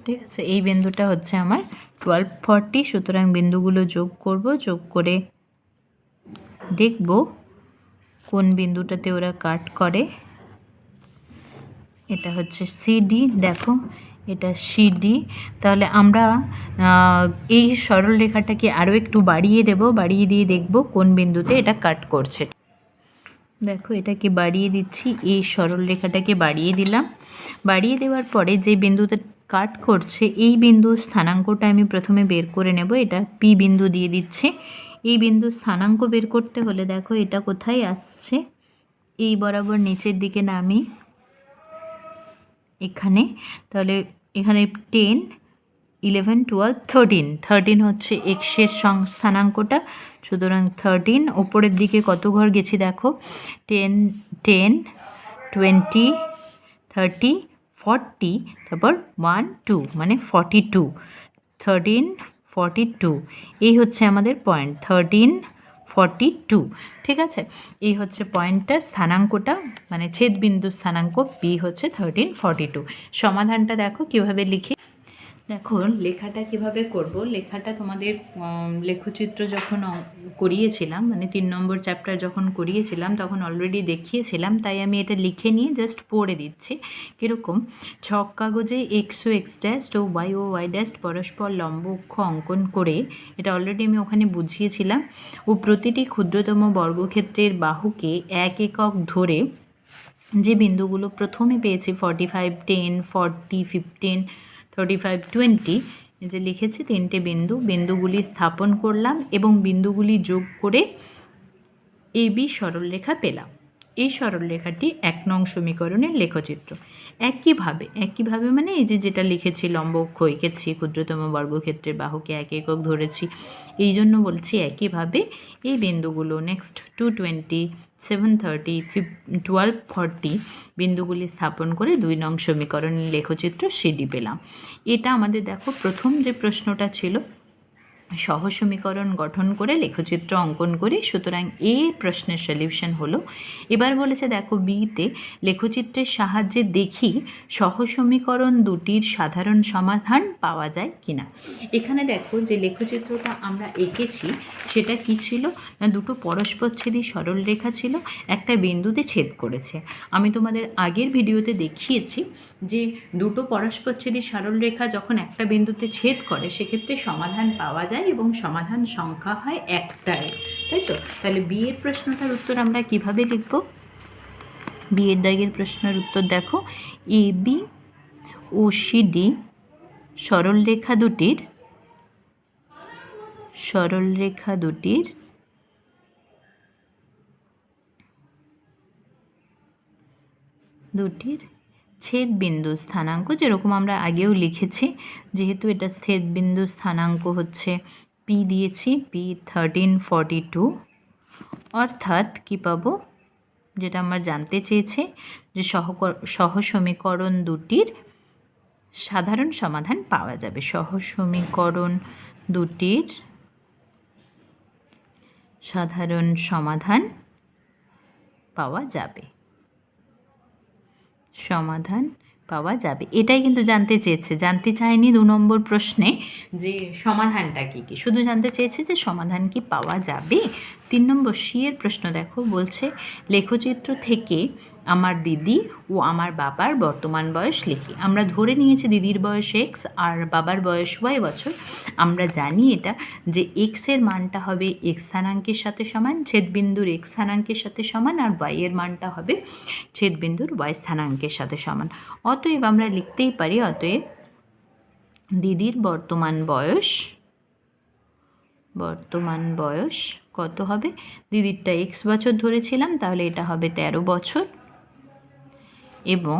ঠিক আছে, এই বিন্দুটা হচ্ছে আমার 1240। সুতরাং বিন্দুগুলো যোগ করব, যোগ করে দেখব কোন বিন্দুটাতে ওরা কাট করে। এটা হচ্ছে সিডি, দেখো এটা সিডি। তাহলে আমরা এই সরল রেখাটাকে আরও একটু বাড়িয়ে দেব, বাড়িয়ে দিয়ে দেখব কোন বিন্দুতে এটা কাট করছে। দেখো এটাকে বাড়িয়ে দিচ্ছি, এই সরল রেখাটাকে বাড়িয়ে দিলাম। বাড়িয়ে দেওয়ার পরে যে বিন্দুতে কাট করছে এই বিন্দুর স্থানাঙ্কটা আমি প্রথমে বের করে নেব, এটা পি বিন্দু দিয়ে দিচ্ছে। এই বিন্দুর স্থানাঙ্ক বের করতে হলে দেখো এটা কোথায় আসছে, এই বরাবর নিচের দিকে নামি এখানে, তাহলে এখানে 10 11 12 13, 13 হচ্ছে এক্সের স্থানাঙ্কটা, সুতরাং 13 ওপরের দিকে কত ঘর গেছি দেখো 10 10 20 30 40, তারপর 1 2 মানে 42, 13 42, এই হচ্ছে আমাদের পয়েন্ট 13 42, ঠিক আছে। এই হচ্ছে পয়েন্টটা, স্থানাঙ্কটা মানে ছেদবিন্দু স্থানাঙ্ক পি হচ্ছে 13 42। সমাধানটা দেখো কিভাবে লিখি। দেখো লেখাটা কিভাবে করব, লেখাটা তোমাদের লেখচিত্র যখন করিয়েছিলাম, মানে 3 নম্বর চ্যাপ্টার যখন করিয়েছিলাম তখন অলরেডি দেখিয়েছিলাম, তাই আমি এটা লিখে নিয়ে জাস্ট পড়ে দিচ্ছি কীরকম। ছক কাগজে এক্স ও x dash O Y dash পরস্পর লম্ব অক্ষ অঙ্কন করে, এটা অলরেডি আমি ওখানে বুঝিয়েছিলাম, ও প্রতিটি ক্ষুদ্রতম বর্গক্ষেত্রের বাহুকে 1 একক ধরে যে বিন্দুগুলো প্রথমে পেয়েছি 45 10 40 15 35 20, যে লিখেছি 3টে বিন্দুগুলি স্থাপন করলাম এবং বিন্দুগুলি যোগ করে এবি সরলরেখা পেলাম। এই সরলরেখাটি 1 নং সমীকরণের লেখচিত্র। একইভাবে মানে এই যে যেটা লিখেছি, লম্ব অক্ষ এঁকেছি, ক্ষুদ্রতম বর্গক্ষেত্রের বাহুকে 1 একক ধরেছি, এই জন্য বলছি একইভাবে এই বিন্দুগুলো নেক্সট 220, 730, 1240 বিন্দুগুলি স্থাপন করে 2 নং সমীকরণের লেখচিত্র সিডি পেলাম। এটা আমাদের দেখো প্রথম যে প্রশ্নটা ছিল, সহজ সমীকরণ গঠন করে লেখচিত্র অঙ্কন করি। সুতরাং এই প্রশ্নের সলিউশন হলো। এবার বলেছে দেখো বিতে, লেখচিত্রের সাহায্যে দেখি সহজ সমীকরণ দুটির সাধারণ সমাধান পাওয়া যায় কিনা। এখানে দেখো যে লেখচিত্রটা আমরা এঁকেছি সেটা কি ছিল না, দুটো পরস্পরচ্ছেদী সরল রেখা ছিল, একটা বিন্দুতে ছেদ করেছে। আমি তোমাদের আগের ভিডিওতে দেখিয়েছি যে দুটো পরস্পরচ্ছেদী সরল রেখা যখন একটা বিন্দুতে ছেদ করে সেক্ষেত্রে সমাধান পাওয়া যায় এবং সমাধান সংখ্যা হয় একটাই, তাই তো? তাহলে বি এর প্রশ্নটার উত্তর আমরা কিভাবে লিখব? বি এর দাগের প্রশ্নের উত্তর দেখো, এ বি ও সিডি সরলরেখা দুটির ছেদ বিন্দু স্থানাঙ্ক, যেরকম আমরা আগেও লিখেছি, যেহেতু এটা ছেদ বিন্দু স্থানাঙ্ক হচ্ছে পি দিয়েছি, পি 1342, অর্থাৎ কি পাবো, যেটা আমার জানতে চেয়েছে যে সহজ সমীকরণ দুটির সাধারণ সমাধান পাওয়া যাবে। সহজ সমীকরণ দুটির সাধারণ সমাধান পাওয়া যাবে, এটাই কিন্তু জানতে চেয়েছে, জানতে চায়নি 2 নম্বর প্রশ্নে যে সমাধানটা কী, শুধু জানতে চেয়েছে যে সমাধান কি পাওয়া যাবে। 3 নম্বর সি এর প্রশ্ন দেখো, বলছে লেখচিত্র থেকে আমার দিদি ও আমার বাবার বর্তমান বয়স লিখি। আমরা ধরে নিয়েছি দিদির বয়স এক্স আর বাবার বয়স ওয়াই বছর। আমরা জানি এটা যে এক্সের মানটা হবে এক্স স্থানাঙ্কের সাথে সমান, ছেদবিন্দুর এক্স স্থানাঙ্কের সাথে সমান, আর ওয়াইয়ের মানটা হবে ছেদবিন্দুর ওয়াই স্থানাঙ্কের সাথে সমান। অতএব আমরা লিখতেই পারি, অতএব দিদির বর্তমান বয়স কত হবে? দিদিরটা এক্স বছর ধরেছিলাম, তাহলে এটা হবে 13 বছর, এবং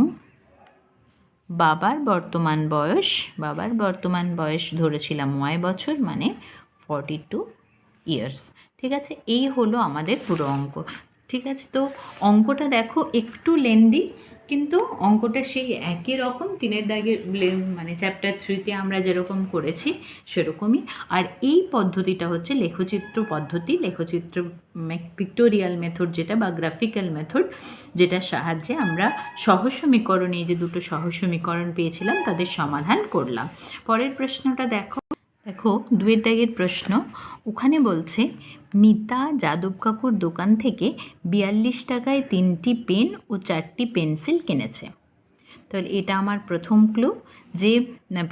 বাবার বর্তমান বয়স ধরেছিলাম ওয়াই বছর, মানে 42 ইয়ার্স। ঠিক আছে, এই হলো আমাদের পুরো অঙ্ক। ঠিক আছে, তো অঙ্কটা দেখো একটু লেন্দি, কিন্তু অঙ্কটা সেই একই রকম 3 দাগের মানে চ্যাপ্টার 3তে আমরা যেরকম করেছি সেরকমই। আর এই পদ্ধতিটা হচ্ছে লেখচিত্র পদ্ধতি, লেখচিত্র পিক্টোরিয়াল মেথড যেটা, বা গ্রাফিক্যাল মেথড, যেটার সাহায্যে আমরা সহজ সমীকরণে, এই যে দুটো সহজ সমীকরণ পেয়েছিলাম তাদের সমাধান করলাম। পরের প্রশ্নটা দেখো 2 দাগের প্রশ্ন। ওখানে বলছে মিতা যাদব কাকুর দোকান থেকে 42 টাকায় 3টি পেন ও 4টি পেন্সিল কিনেছে। তাহলে এটা আমার প্রথম ক্লু, যে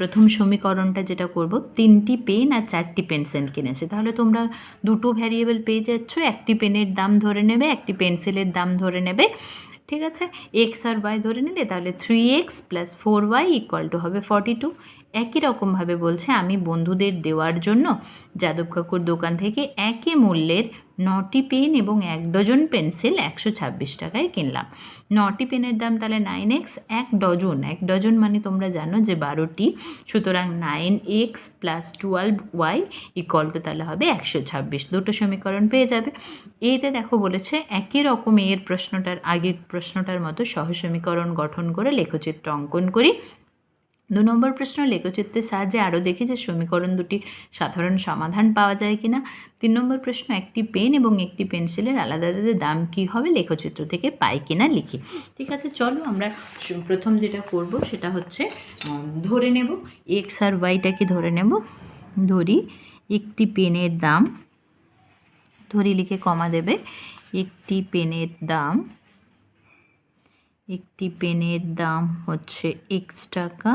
প্রথম সমীকরণটা যেটা করব, 3টি পেন আর 4টি পেন্সিল কিনেছে। তাহলে তোমরা দুটো ভ্যারিয়েবল পেয়ে যাচ্ছ, একটি পেনের দাম ধরে নেবে, একটি পেন্সিলের দাম ধরে নেবে। ঠিক আছে, এক্স আর ওয়াই ধরে নিলে তাহলে 3x + 4y = হবে 42। একই রকমভাবে বলছে আমি বন্ধুদের দেওয়ার জন্য যাদব কাকুর দোকান থেকে একই মূল্যের 9টি পেন এবং 1 ডজন পেন্সিল 126 টাকায় কিনলাম। 9টি পেনের দাম তাহলে 9x, 1 ডজন মানে তোমরা জানো যে 12টি, সুতরাং 9x + 12y = তাহলে হবে 126। দুটো সমীকরণ পেয়ে যাবে। এইতে দেখো বলেছে একই রকম এর প্রশ্নটার আগের প্রশ্নটার মতো সহজ সমীকরণ গঠন করে লেখচিত্র অঙ্কন করি। 2 নম্বর প্রশ্ন, লেখচিত্রের সাহায্যে আরও দেখি যে সমীকরণ দুটি সাধারণ সমাধান পাওয়া যায় কিনা। 3 নম্বর প্রশ্ন, একটি পেন এবং একটি পেন্সিলের আলাদা আলাদা দাম কী হবে লেখচিত্র থেকে পাই কিনা লিখি। ঠিক আছে, চলো আমরা প্রথম যেটা করব সেটা হচ্ছে ধরে নেব, এক্স আর ওয়াইটাকে ধরে নেব। ধরি একটি পেনের দাম, ধরি লিখে কমা দেবে, একটি পেনের দাম হচ্ছে এক্স টাকা,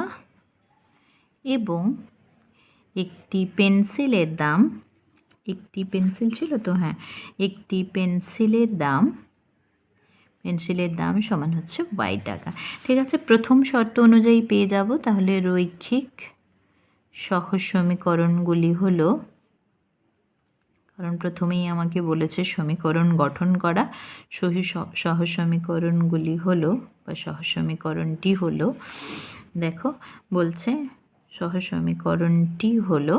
এবং একটি পেন্সিলের দাম, একটি পেন্সিল ছিল তো, হ্যাঁ, একটি পেন্সিলের দাম সমান হচ্ছে y টাকা। ঠিক আছে, প্রথম শর্ত অনুযায়ী পেয়ে যাব। তাহলে রৈখিক সহজ সমীকরণগুলি হলো কারণ প্রথমেই আমাকে বলেছে সমীকরণ গঠন করা। সহসমীকরণগুলি হলো বা সহসমীকরণটি হলো, দেখো বলছে সহসমীকরণটি হলো,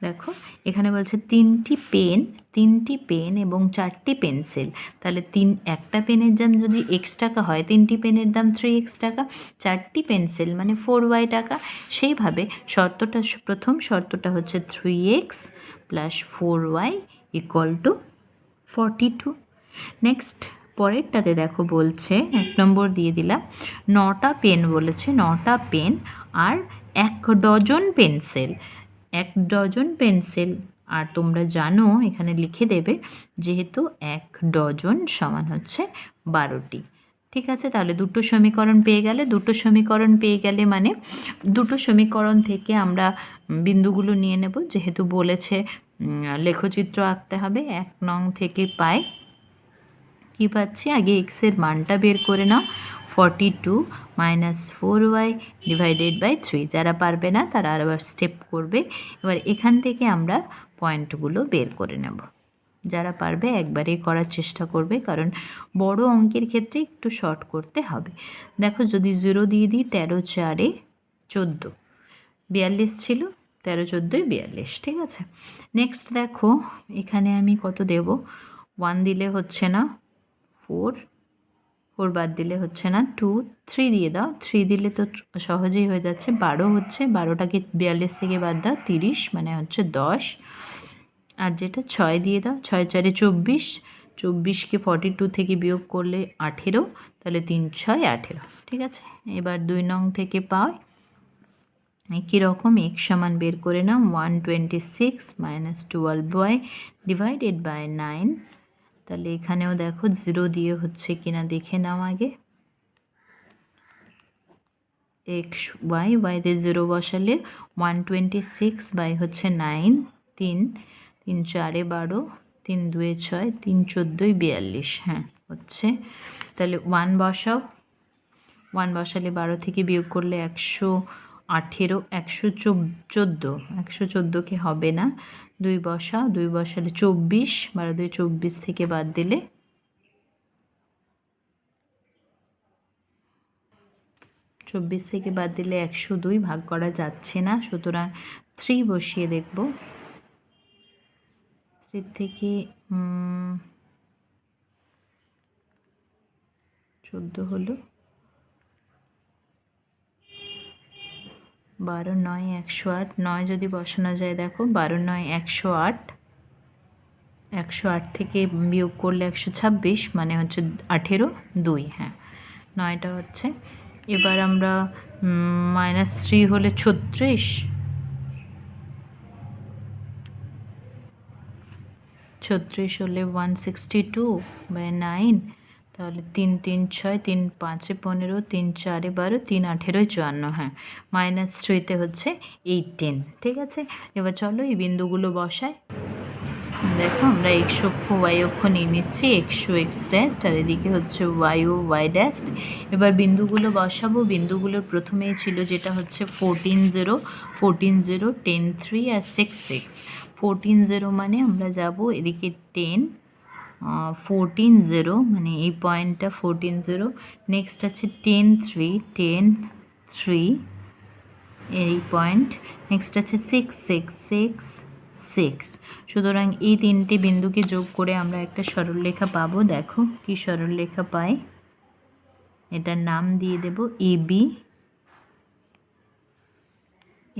দেখো এখানে বলছে তিনটি পেন এবং 4টি পেন্সিল। তাহলে একটা পেনের দাম যদি x টাকা হয়, 3টি পেনের দাম 3x টাকা, 4টি পেন্সিল মানে 4y টাকা। সেইভাবে প্রথম শর্তটা হচ্ছে 3x plus 4y equal to 42। Next পরেরটাতে দেখো বলছে 1 নম্বর দিয়ে দিলাম, 9টা পেন বলেছে, 9টা পেন আর 1 ডজন পেন্সিল। 1 ডজন পেন্সিল, আর তোমরা জানো এখানে লিখে দেবে যেহেতু 1 ডজন সমান হচ্ছে 12টি। ঠিক আছে, তাহলে দুটো সমীকরণ পেয়ে গেলে মানে দুটো সমীকরণ থেকে আমরা বিন্দুগুলো নিয়ে নেব। যেহেতু বলেছে লেখচিত্র আঁকতে হবে, 1 নং থেকে পাই কি পাচ্ছি, আগে x এর মানটা বের করে নাও, 42 মাইনাস 4y ডিভাইডেড বাই 3। যারা পারবে না তারা আবার স্টেপ করবে। এবার এখান থেকে আমরা পয়েন্টগুলো বের করে নেব। যারা পারবে একবারেই করার চেষ্টা করবে, কারণ বড় অঙ্কের ক্ষেত্রে একটু শর্ট করতে হবে। দেখো যদি 0 দিয়ে দিই, 13 4 14, 42 ছিল, 13 14 42। ঠিক আছে, নেক্সট দেখো এখানে আমি কত দেব, 1 দিলে হচ্ছে না, 4 বাদ দিলে হচ্ছে না, 2 3 দিয়ে দাও, 3 দিলে তো সহজেই হয়ে যাচ্ছে, 12 হচ্ছে, 12টাকে 42 থেকে বাদ দাও, 30 মানে হচ্ছে 10। আর যেটা 6 দিয়ে দাও, 6 4 24, 24কে 42 থেকে বিয়োগ করলে 18, তাহলে 3 6 18। ঠিক আছে, এবার 2 নং থেকে পাই একই রকম x সমান বের করে নাও, 126 মাইনাস 12y ডিভাইডেড বাই 9। তাহলে এখানেও দেখো 0 দিয়ে হচ্ছে কিনা দেখে নাও আগে, y তে 0 বসালে 126 বাই হচ্ছে 9, 3 3 4 12, 3 2 6, 3 14 42। হ্যাঁ হচ্ছে, তাহলে 1 বসাও, 1 বসালে 12 থেকে বিয়োগ করলে 118, 114, 114কে হবে না, 2 বসাও, 2 বসালে 24, 12 2 24 থেকে বাদ দিলে 24 থেকে বাদ দিলে 102, ভাগ করা যাচ্ছে না, সুতরাং 3 বসিয়ে দেখব। 3 থেকে 14 হলো, 12 9 108, 9 যদি বসানো যায় দেখো, 12 9 108, 108 থেকে বিয়োগ করলে 126 মানে হচ্ছে 18 2। হ্যাঁ 9টা হচ্ছে। এবার আমরা -3 হলে 36, 36 হলে 162 বাই 9, তাহলে 3 3 6, 3 5 15, 3 4 12, 3 18 54। হ্যাঁ -3তে হচ্ছে 18। ঠিক আছে, এবার চলো এই বিন্দুগুলো বসাই। দেখো আমরা x অক্ষ y অক্ষ নিয়ে নিচ্ছি, x ড্যাশ আর এদিকে হচ্ছে y ও y ড্যাশ। এবার বিন্দুগুলো বসাবো। বিন্দুগুলোর প্রথমেই ছিল যেটা হচ্ছে 14 0, 14 0, 10 3 আর 6 6। 14 0 মানে আমরা যাব এদিকে 10, 14 0 মানে এই পয়েন্টটা 14 0। নেক্সট আছে 10 3, 10 3 এই পয়েন্ট। নেক্সট আছে 6 6 6 6। সুতরাং এই 3টে বিন্দুকে যোগ করে আমরা একটা সরলরেখা পাবো। দেখো কি সরলরেখা পাই, এটার নাম দিয়ে দেব AB।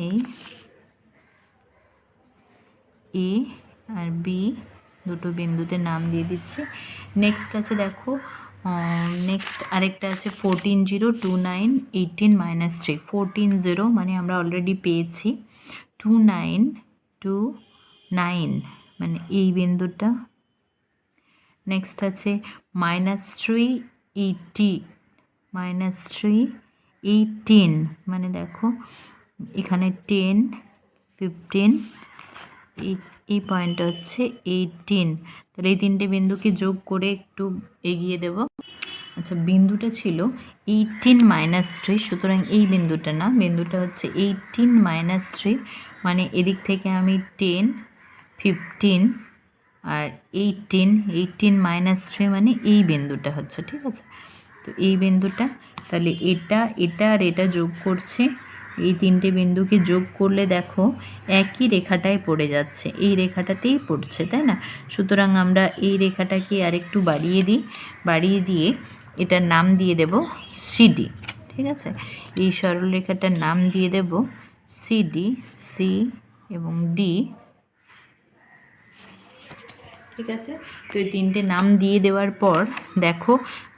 এই A আর B দুটো বিন্দুতে নাম দিয়ে দিচ্ছি। নেক্সট আছে দেখো, নেক্সট আরেকটা আছে 14 0, 2 9, 18 -3। 14 0 মানে আমরা অলরেডি পেয়েছি, 2 9 2 9 মানে এই বিন্দুটা। নেক্সট আছে -3 80, -3 18 মানে দেখো এখানে 10 15, এই পয়েন্টটা হচ্ছে 18। তাহলে এই 3টে বিন্দুকে যোগ করে একটু এগিয়ে দেব। আচ্ছা বিন্দুটা ছিল 18 -3, সুতরাং এই বিন্দুটা না, বিন্দুটা হচ্ছে 18 -3 মানে এদিক থেকে আমি 10 15 আর 18 মাইনাস 3 মানে এই বিন্দুটা হচ্ছে, ঠিক আছে। তো এই বিন্দুটা, তাহলে এটা আর এটা যোগ করছে, এই তিনটে বিন্দুকে যোগ করলে দেখো একই রেখাটায় পড়ে যাচ্ছে, এই রেখাটাতেই পড়ছে, তাই না। সুতরাং আমরা এই রেখাটাকে আরেকটু বাড়িয়ে দিয়ে এটার নাম দিয়ে দেব সিডি, ঠিক আছে। এই সরলরেখাটার নাম দিয়ে দেব সিডি, সি এবং ডি, ঠিক আছে। তো এই তিনটে নাম দিয়ে দেওয়ার পর দেখো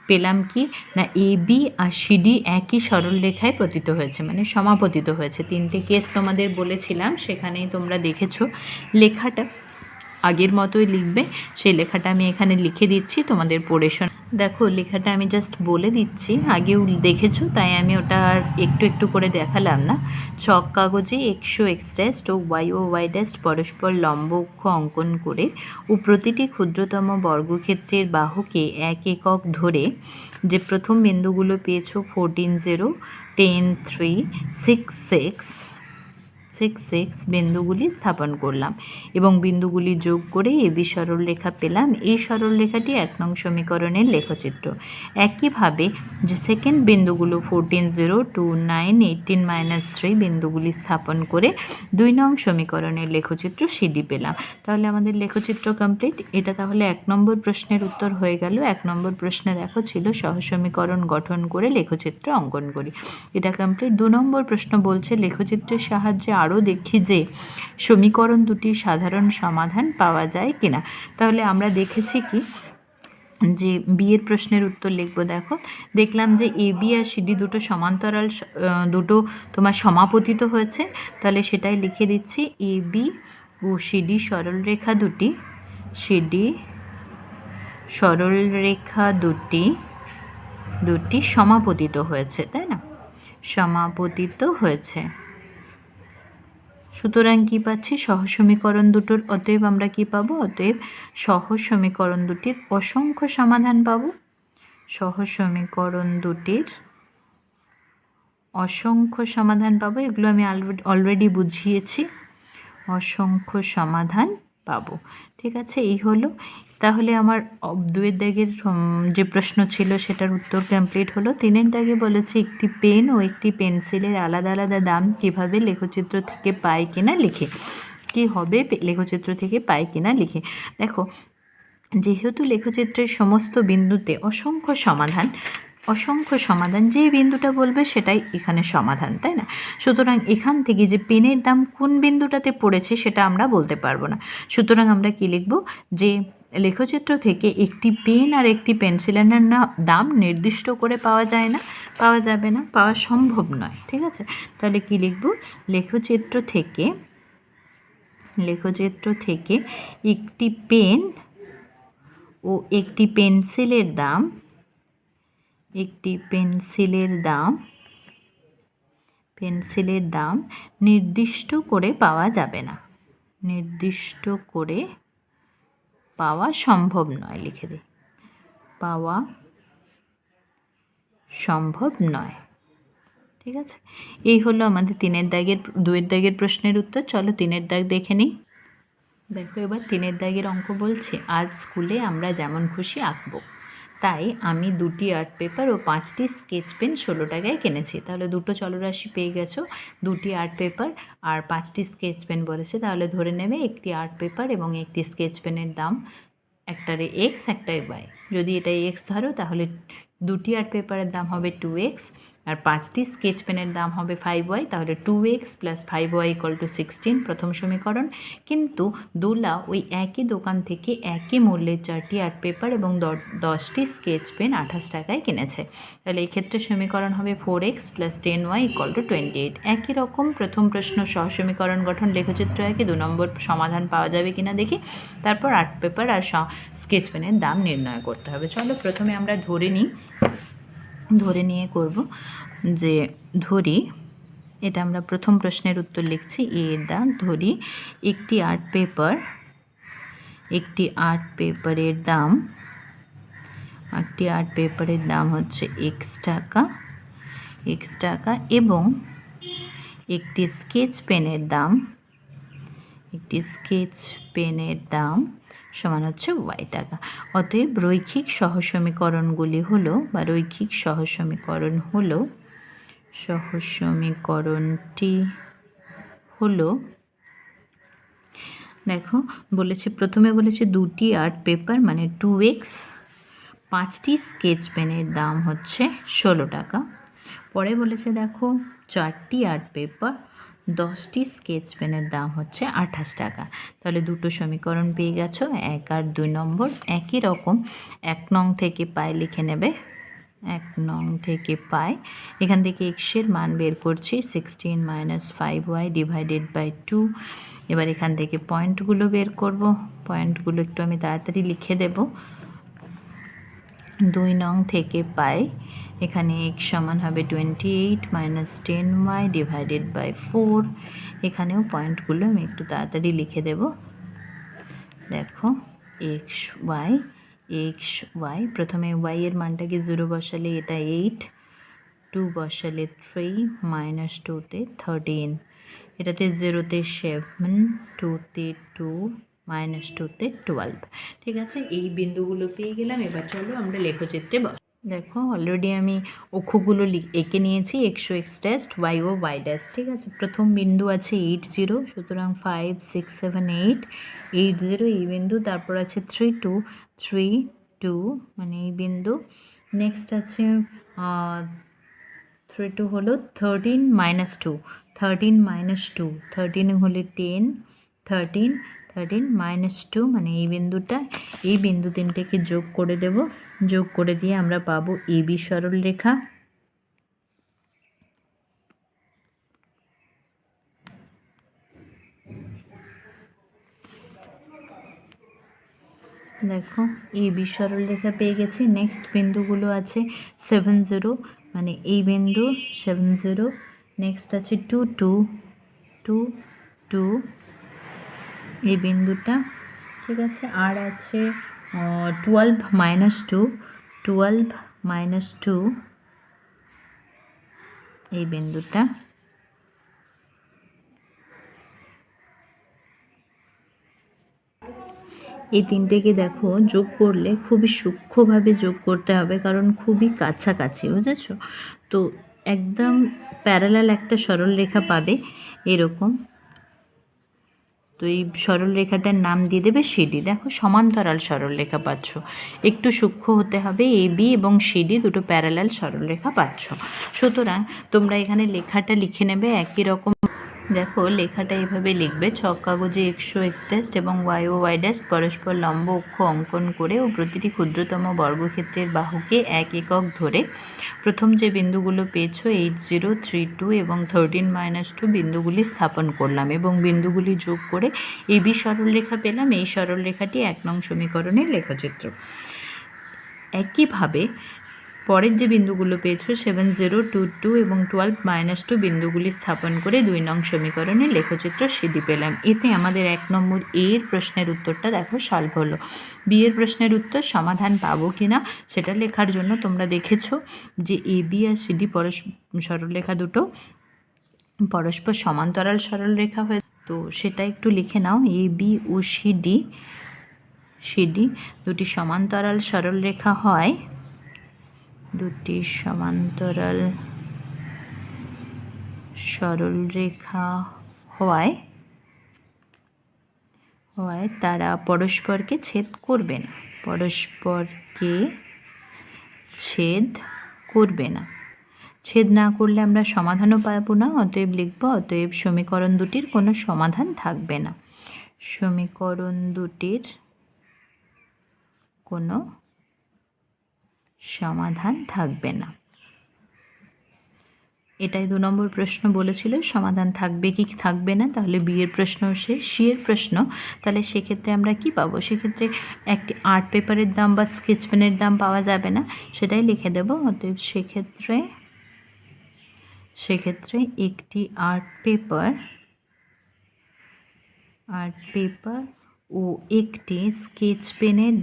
পেলাম কি না, এ বি আর সিডি একই সরল রেখায় পতিত হয়েছে, মানে সমাপতিত হয়েছে। তিনটে কেস তোমাদের বলেছিলাম, সেখানেই তোমরা দেখেছো। লেখাটা আগের মতোই লিখবে, সেই লেখাটা আমি এখানে লিখে দিচ্ছি, তোমাদের পড়ে শোনা। দেখো লেখাটা আমি জাস্ট বলে দিচ্ছি, আগেও দেখেছো তাই আমি ওটা আর একটু করে দেখালাম না। চক কাগজে এক্স ও এক্স ড্যাস্ট ও ওয়াই ড্যাস্ট পরস্পর লম্ব অক্ষ অঙ্কন করে ও প্রতিটি ক্ষুদ্রতম বর্গক্ষেত্রের বাহুকে 1 একক ধরে যে প্রথম বিন্দুগুলো পেয়েছো 14, 0, 10, 3, 6 বিন্দুগুলি স্থাপন করলাম এবং বিন্দুগুলি যোগ করে এবি সরলরেখা পেলাম। এই সরলরেখাটি 1 নং সমীকরণের লেখচিত্র। একইভাবে যে সেকেন্ড বিন্দুগুলো 14, 0, 2, 9, 18 মাইনাস 3 বিন্দুগুলি স্থাপন করে 2 নং সমীকরণের লেখচিত্র সিডি পেলাম। তাহলে আমাদের লেখচিত্র কমপ্লিট। এটা তাহলে 1 নম্বর প্রশ্নের উত্তর হয়ে গেল। 1 নম্বর প্রশ্নে দেখো ছিল সহসমীকরণ গঠন করে লেখচিত্র অঙ্কন করি, এটা কমপ্লিট। 2 নম্বর প্রশ্ন বলছে লেখচিত্রের সাহায্যে আরও দেখি যে সমীকরণ দুটির সাধারণ সমাধান পাওয়া যায় কিনা। তাহলে আমরা দেখেছি কি যে বিয়ের প্রশ্নের উত্তর লিখব। দেখো দেখলাম যে এ বি আর সিডি দুটো সমান্তরাল, দুটো তোমার সমাপতিত হয়েছে, তাহলে সেটাই লিখে দিচ্ছি। এ বি ও সিডি সরলরেখা দুটি সমাপতিত হয়েছে, তাই না, সমাপতিত হয়েছে। সুতরাং কি পাচ্ছি, সহসমীকরণ দুটোর, অতএব আমরা কি পাবো, অতএব সহসমীকরণ দুটির অসংখ্য সমাধান পাবো। সহসমীকরণ দুটির অসংখ্য সমাধান পাবো, এগুলো আমি অলরেডি বুঝিয়েছি। অসংখ্য সমাধান পাবো, ঠিক আছে। এই হলো, তাহলে আমার 2-এর দাগের যে প্রশ্ন ছিল সেটার উত্তর কমপ্লিট হলো। 3-এর দাগে বলেছে একটি পেন ও একটি পেন্সিলের আলাদা আলাদা দাম কিভাবে লেখচিত্র থেকে পায় কিনা লিখে। কি হবে, লেখচিত্র থেকে পায় কিনা লিখে। দেখো যেহেতু লেখচিত্রের সমস্ত বিন্দুতে অসংখ্য সমাধান, যে বিন্দুটা বলবে সেটাই এখানে সমাধান, তাই না। সুতরাং এখান থেকে যে পেনের দাম কোন বিন্দুটাতে পড়েছে সেটা আমরা বলতে পারবো না। সুতরাং আমরা কি লিখব, যে লেখচিত্র থেকে একটি পেন আর একটি পেন্সিলের দাম নির্দিষ্ট করে পাওয়া যাবে না, পাওয়া সম্ভব নয়, ঠিক আছে। তাহলে কি লিখব, লেখচিত্র থেকে একটি পেন ও একটি পেন্সিলের দাম নির্দিষ্ট করে পাওয়া যাবে না, নির্দিষ্ট করে পাওয়া সম্ভব নয়, লিখে দিই, পাওয়া সম্ভব নয়, ঠিক আছে। এই হলো আমাদের 2-এর দাগের প্রশ্নের উত্তর। চলো 3-এর দাগ দেখে নিই। দেখো এবার 3-এর দাগের অঙ্ক বলছে, আজ স্কুলে আমরা যেমন খুশি আঁকবো, তাই আমি 2টি আর্ট পেপার ও 5টি স্কেচ পেন 16 টাকায় কিনেছি। তাহলে দুটো চলরাশি পেয়ে গেছো, 2টি আর্ট পেপার আর 5টি স্কেচ পেন বলেছে। তাহলে ধরে নেবে একটি আর্ট পেপার এবং একটি স্কেচ পেনের দাম, একটারে এক্স একটারে ওয়াই। যদি এটা এক্স ধরো তাহলে 2টি আর্ট পেপারের দাম হবে 2x আর 5টি স্কেচ পেনের দাম হবে 5y। তাহলে 2x + 5y = 16 প্রথম সমীকরণ। কিন্তু দোলা ওই একই দোকান থেকে একই মূল্যের 4টি আর্ট পেপার এবং 10টি স্কেচ পেন 28 টাকায় কিনেছে। তাহলে এই ক্ষেত্রে সমীকরণ হবে 4x + 10y = 28। একই রকম প্রথম প্রশ্ন সহসমীকরণ গঠন, লেখচিত্র একে 2 নম্বর সমাধান পাওয়া যাবে কিনা দেখি, তারপর আর্ট পেপার আর স্কেচ পেনের দাম নির্ণয় করতে হবে। চলো প্রথমে আমরা ধরে নিয়ে করব, যে ধরি, এটা আমরা প্রথম প্রশ্নের উত্তর লিখছি। এর দাগ ধরি একটি আর্ট পেপারের দাম হচ্ছে x টাকা এবং একটি স্কেচ পেনের দাম সমান হচ্ছে ওয়াই টাকা। অতএব রৈখিক সহসমীকরণগুলি হলো বা রৈখিক সহসমীকরণ হলো, সহসমীকরণটি হলো, দেখো বলেছে প্রথমে বলেছে 2টি আর্ট পেপার মানে 2x, 5টি স্কেচ পেনের দাম হচ্ছে 16 টাকা। পরে বলেছে দেখো 4টি আর্ট পেপার, 10টি স্কেচ পেনের দাম হচ্ছে 28 টাকা। তাহলে দুটো সমীকরণ পেয়ে গেছো, 1 আর 2 নম্বর। একই রকম 1 নং থেকে পায় লিখে নেবে। 1 নং থেকে পায়, এখান থেকে এক্সের মান বের করছি 16 - 5y ডিভাইডেড বাই 2। এবার এখান থেকে পয়েন্টগুলো বের করব, পয়েন্টগুলো একটু আমি তাড়াতাড়ি লিখে দেব। 2 নং থেকে পাই, এখানে x সমান হবে 28 - 10y ডিভাইডেড বাই 4। এখানেও পয়েন্টগুলো আমি একটু তাড়াতাড়ি লিখে দেব। দেখো xy, প্রথমে y এর মানটাকে 0 বসালে এটা 8, 2 বসালে 3, -2তে 13, এটাতে 0তে 7, 2তে 2, -2তে 12। ঠিক আছে, এই বিন্দুগুলো পেয়ে গেলাম। এবার চলো আমরা লেখচিত্রে বস। দেখো অলরেডি আমি অক্ষগুলো এঁকে নিয়েছি, এক্স ও এক্স ড্যাশ, ওয়াই ও ওয়াই ড্যাশ। ঠিক আছে, প্রথম বিন্দু আছে 8 0, সুতরাং 5 6 7 8, 8 0 এই বিন্দু। তারপর আছে 3 2, 3 2 মানে এই বিন্দু। নেক্সট আছে 3 2 হলো 13 - 2, 13 - 2, 13 হলে 10, 13 13 - 2 মানে এই বিন্দুটা। এই বিন্দু তিনটেকে যোগ করে দেব, যোগ করে দিয়ে আমরা পাবো এবি সরল রেখা। দেখো এবি সরল রেখা পেয়ে গেছি। নেক্সট বিন্দুগুলো আছে 7 0 মানে এই বিন্দু 7 0। নেক্সট আছে 2 2 2 2 এই বিন্দুটা। ঠিক আছে, আর আছে 12 - 2, 12 - 2 এই বিন্দুটা। এই তিনটেকে দেখো যোগ করলে খুবই সূক্ষ্মভাবে যোগ করতে হবে, কারণ খুবই কাছাকাছি, বুঝেছো তো। একদম প্যারালাল একটা সরল রেখা পাবে এরকম। তো এই সরল রেখাটার নাম দিয়ে দেবে সিডি। দেখো সমান্তরাল সরল রেখা পাচ্ছ, একটু সূক্ষ্ম হতে হবে। এ বি এবং সিডি দুটো প্যারালাল সরল রেখা পাচ্ছ। সুতরাং তোমরা এখানে লেখাটা লিখে নেবে একই রকম। দেখো লেখাটা এইভাবে লিখবে, ছক কাগজে এক্স ও এক্স ড্যাশ এবং ওয়াই ও ওয়াই ড্যাশ পরস্পর লম্ব অক্ষ অঙ্কন করে ও প্রতিটি ক্ষুদ্রতম বর্গক্ষেত্রের বাহুকে 1 একক ধরে প্রথম যে বিন্দুগুলো পেয়েছো 8 0 3 2 এবং 13 - 2 বিন্দুগুলি স্থাপন করলাম এবং বিন্দুগুলি যোগ করে এবি সরলরেখা পেলাম। এই সরলরেখাটি 1 নং সমীকরণের লেখচিত্র। একইভাবে পরের যে বিন্দুগুলো পেয়েছো 7 0 2 2 এবং 12 - 2 বিন্দুগুলি স্থাপন করে 2 নং সমীকরণের লেখচিত্র সিডি পেলাম। এতে আমাদের 1 নম্বর এর প্রশ্নের উত্তরটা দেখো সলভ হলো। বি এর প্রশ্নের উত্তর সমাধান পাবো কিনা সেটা লেখার জন্য তোমরা দেখেছো যে এ বি আর সিডি সরলরেখা দুটো পরস্পর সমান্তরাল সরলরেখা হয়ে, তো সেটা একটু লিখে নাও। এ বি ও সিডি দুটি সমান্তরাল সরলরেখা হয়, দুটি সমান্তরাল সরলরেখা হওয়ায় তারা পরস্পরকে ছেদ করবে না, পরস্পরকে ছেদ করবে না। ছেদ না করলে আমরা সমাধানও পাবো না, অতএব লিখব অতএব সমীকরণ দুটির কোনো সমাধান থাকবে না, সমীকরণ দুটির কোনো সমাধান থাকবে না। এটাই 2 নম্বর প্রশ্ন বলেছিল সমাধান থাকবে কি থাকবে না। তাহলে বি এর প্রশ্ন শেষ। সি এর প্রশ্ন, তাহলে সেক্ষেত্রে আমরা কি পাবো? সেক্ষেত্রে একটি আর্ট পেপারের দাম বা স্কেচ পেনের দাম পাওয়া যাবে না, সেটাই লিখে দেব। অতএব সেক্ষেত্রে একটি আর্ট পেপার ও একটি স্কেচ পেনের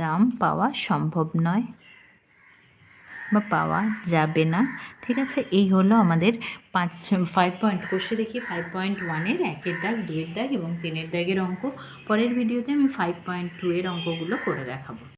দাম পাওয়া সম্ভব নয়। বা পাওয়া যাবে না। ঠিক আছে, এই হলো আমাদের 5 পয়েন্ট। কষে দেখি 5.1-এর 1-এর দাগ, 2-এর দাগ এবং 3-এর দাগের অঙ্ক। পরের ভিডিওতে আমি 5.2-এর অঙ্কগুলো করে দেখাবো।